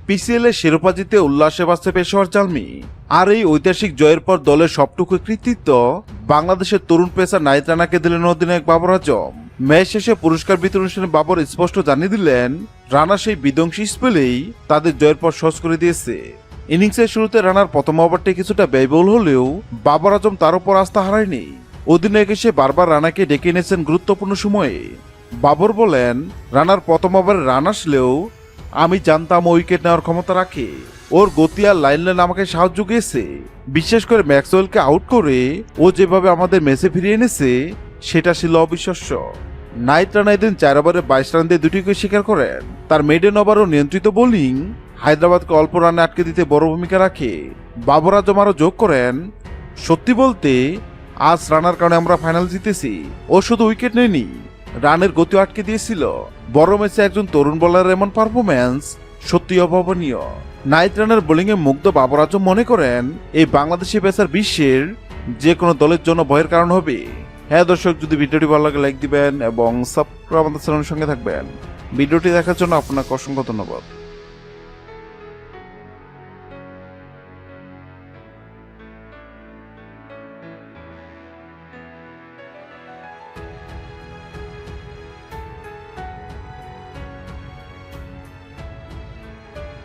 PCL এর শিরোপা জিতে উল্লাসে বাঁচতে পেশোয়ার জালমি। আর এই ঐতিহাসিক জয়ের পর দলের সবটুকু কৃতিত্ব বাংলাদেশের তরুণ পেসার নাহিদ রানাকে দিলেন অধিনায়ক বাবর আজম। ম্যাচ শেষে পুরস্কার বিতরণ অনুষ্ঠানে বাবর স্পষ্ট জানিয়ে দিলেন, রানা সেই বিধ্বংসী স্পেলেই তাদের জয়ের পর সহজ করে দিয়েছে। ইনিংসের শুরুতে রানার প্রথম ওভারটি কিছুটা ব্যয়বহুল হলেও বাবর আজম তার উপর আস্থা হারায়নি। অধিনায়ক এসে বারবার রানাকে ডেকে এনেছেন গুরুত্বপূর্ণ সময়ে। বাবর বলেন, রানার প্রথম ওভারে রান আসলেও আমি জানতাম ও উইকেট নেওয়ার ক্ষমতা রাখে। ওর গতি আর লাইনলেন আমাকে সাহায্য করেছে। বিশেষ করে ম্যাক্সওয়েলকে আউট করে ও যেভাবে আমাদের ম্যাচে ফিরিয়ে এনেছে সেটা ছিল অবিশ্বাস্য। নাহিদ রানা এদিন 4 ওভারে 22 রান দিয়ে 2টি উইকেট শিকার করেন। তার মেডেন ওভার ও নিয়ন্ত্রিত বোলিং হায়দ্রাবাদকে অল্প রানে আটকে দিতে বড় ভূমিকা রাখে। বাবর আজম আরও যোগ করেন, সত্যি বলতে আজ রানার কারণে আমরা ফাইনাল জিতেছি। ও শুধু উইকেট নেয়নি, রানের গতি আটকে দিয়েছিল। বড় ম্যাচে একজন তরুণ বোলারের এমন পারফরম্যান্স সত্যি অভাবনীয়। নাহিদ রানার বোলিংয়ে মুগ্ধ বাবর আজম মনে করেন, এই বাংলাদেশি পেসার বিশ্বের যে কোনো দলের জন্য ভয়ের কারণ হবে। হ্যাঁ দর্শক, যদি ভিডিওটি ভালো লাগে লাইক দিবেন এবং সাবস্ক্রাইব আমাদের চ্যানেলের সঙ্গে থাকবেন। ভিডিওটি দেখার জন্য আপনাকে অসংখ্য ধন্যবাদ।